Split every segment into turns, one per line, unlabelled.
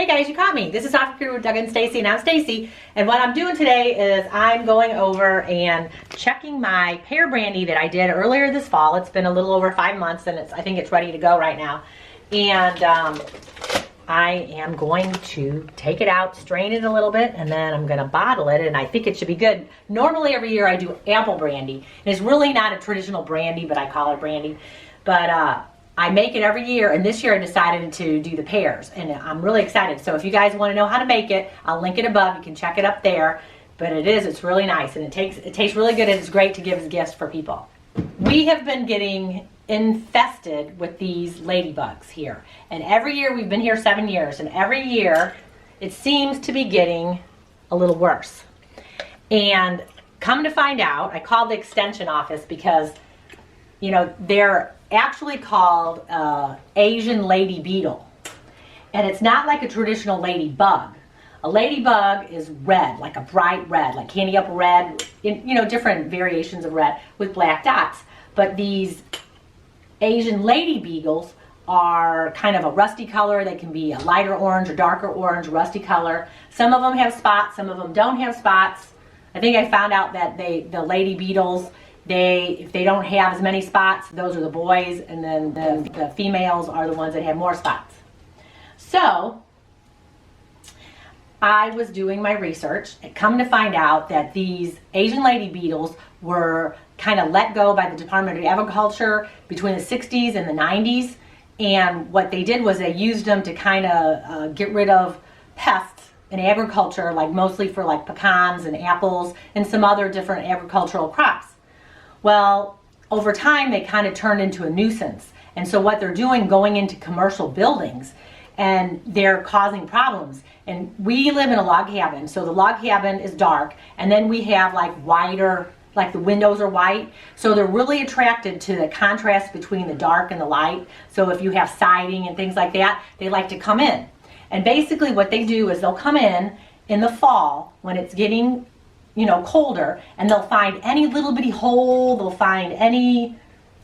Hey guys, you caught me. This is Off Crew with Doug and Stacy, and I'm Stacy. And what I'm doing today is I'm going over and checking my pear brandy that I did earlier this fall. It's been a little over 5 months, and I think it's ready to go right now. And I am going to take it out, strain it a little bit, and then I'm going to bottle it, and I think it should be good. Normally every year I do apple brandy, and it's really not a traditional brandy, but I call it brandy. But I make it every year, and this year I decided to do the pears, and I'm really excited. So if you guys want to know how to make it, I'll link it above. You can check it up there. But it's really nice, and it tastes really good, and it's great to give as gifts for people. We have been getting infested with these ladybugs here, and every year, we've been here 7 years, and every year it seems to be getting a little worse. And come to find out, I called the extension office because, you know, they're actually called Asian lady beetle, and it's not like a traditional ladybug. A ladybug is red, like a bright red, like candy apple red, you know, different variations of red with black dots. But these Asian lady beetles are kind of a rusty color. They can be a lighter orange or darker orange, rusty color. Some of them have spots, some of them don't have spots. I think I found out that the lady beetles, if they don't have as many spots, those are the boys, and then the females are the ones that have more spots. So I was doing my research and come to find out that these Asian lady beetles were kind of let go by the Department of Agriculture between the 60s and the 90s, and what they did was they used them to kind of get rid of pests in agriculture, like mostly for like pecans and apples and some other different agricultural crops. Well, over time, they kind of turned into a nuisance. And so what they're doing, going into commercial buildings, and they're causing problems. And we live in a log cabin, so the log cabin is dark, and then we have like whiter, like the windows are white. So they're really attracted to the contrast between the dark and the light. So if you have siding and things like that, they like to come in. And basically what they do is they'll come in the fall when it's getting, you know, colder, and they'll find any little bitty hole, they'll find any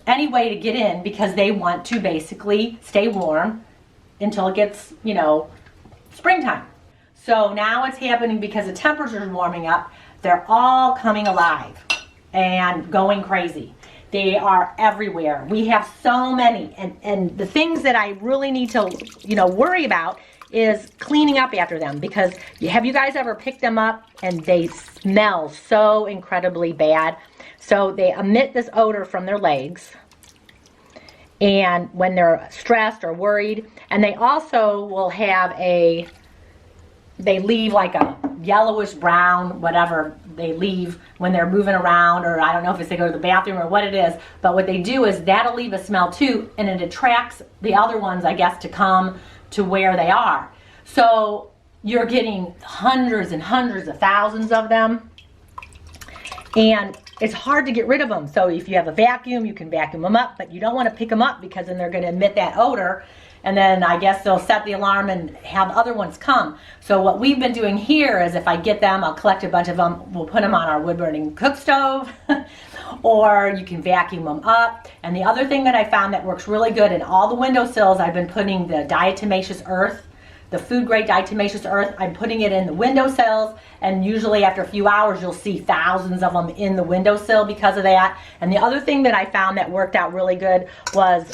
way to get in, because they want to basically stay warm until it gets, you know, springtime. So now it's happening because the temperature's warming up. They're all coming alive and going crazy. They are everywhere. We have so many, and the things that I really need to, you know, worry about is cleaning up after them, because have you guys ever picked them up and they smell so incredibly bad? So they emit this odor from their legs, and when they're stressed or worried, and they also will have they leave like a yellowish brown, whatever they leave when they're moving around, or I don't know if it's they go to the bathroom or what it is, but what they do is that'll leave a smell too, and it attracts the other ones, I guess, to come to where they are. So you're getting hundreds and hundreds of thousands of them, and it's hard to get rid of them. So if you have a vacuum, you can vacuum them up, but you don't want to pick them up because then they're going to emit that odor, and then I guess they'll set the alarm and have other ones come. So what we've been doing here is, if I get them, I'll collect a bunch of them, we'll put them on our wood burning cook stove, or you can vacuum them up. And the other thing that I found that works really good, in all the windowsills, I've been putting the diatomaceous earth, the food grade diatomaceous earth. I'm putting it in the windowsills, and usually after a few hours you'll see thousands of them in the windowsill because of that. And the other thing that I found that worked out really good was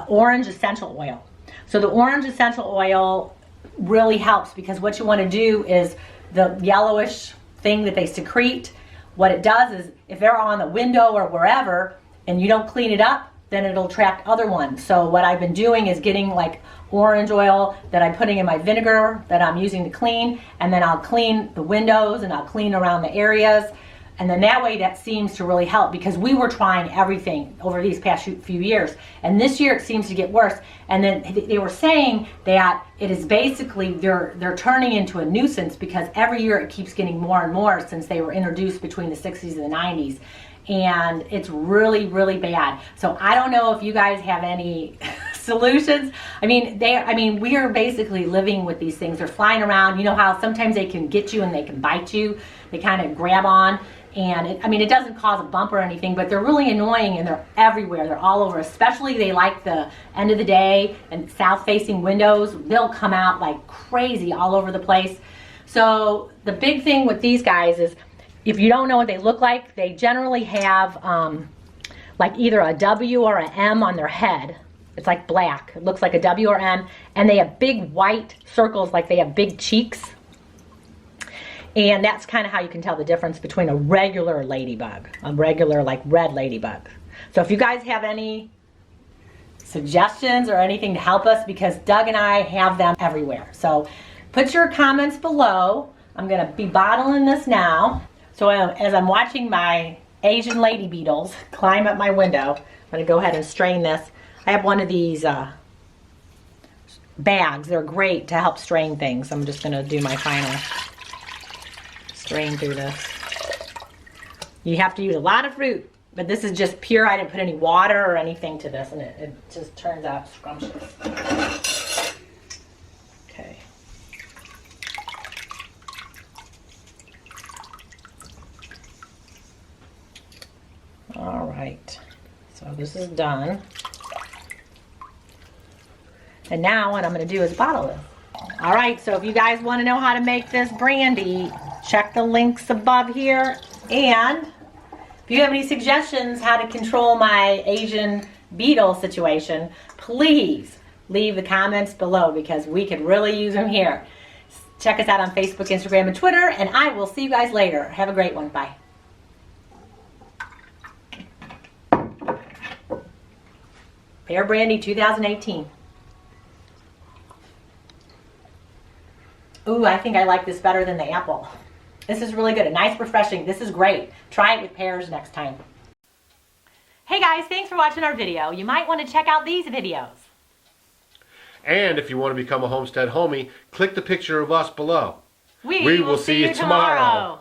orange essential oil. So the orange essential oil really helps, because what you want to do is the yellowish thing that they secrete, what it does is, if they're on the window or wherever and you don't clean it up, then it'll attract other ones. So what I've been doing is getting like orange oil that I'm putting in my vinegar that I'm using to clean, and then I'll clean the windows and I'll clean around the areas, and then that way that seems to really help, because we were trying everything over these past few years, and this year it seems to get worse. And then they were saying that it is basically they're turning into a nuisance, because every year it keeps getting more and more since they were introduced between the 60s and the 90s. And it's really, really bad. So I don't know if you guys have any solutions. I mean, we are basically living with these things. They're flying around. You know how sometimes they can get you and they can bite you. They kind of grab on. And I mean, it doesn't cause a bump or anything, but they're really annoying and they're everywhere. They're all over. Especially they like the end of the day and south-facing windows. They'll come out like crazy all over the place. So the big thing with these guys is, if you don't know what they look like, they generally have like either a W or an M on their head. It's like black. It looks like a W or M. And they have big white circles, like they have big cheeks. And that's kind of how you can tell the difference between a regular ladybug, a regular like red ladybug. So if you guys have any suggestions or anything to help us, because Doug and I have them everywhere. So put your comments below. I'm gonna be bottling this now. So as I'm watching my Asian lady beetles climb up my window, I'm gonna go ahead and strain this. I have one of these bags. They're great to help strain things. I'm just gonna do my final strain through this. You have to use a lot of fruit, but this is just pure. I didn't put any water or anything to this, and it just turns out scrumptious. Okay. All right, so this is done. And now what I'm gonna do is bottle this. All right, so if you guys wanna know how to make this brandy, check the links above here. And if you have any suggestions how to control my Asian beetle situation, please leave the comments below, because we could really use them here. Check us out on Facebook, Instagram, and Twitter, and I will see you guys later. Have a great one. Bye. Pear Brandy 2018. Ooh, I think I like this better than the apple. This is really good. A nice, refreshing. This is great. Try it with pears next time. Hey guys, thanks for watching our video. You might want to check out these videos.
And if you want to become a Homestead homie, click the picture of us below.
We will see you tomorrow.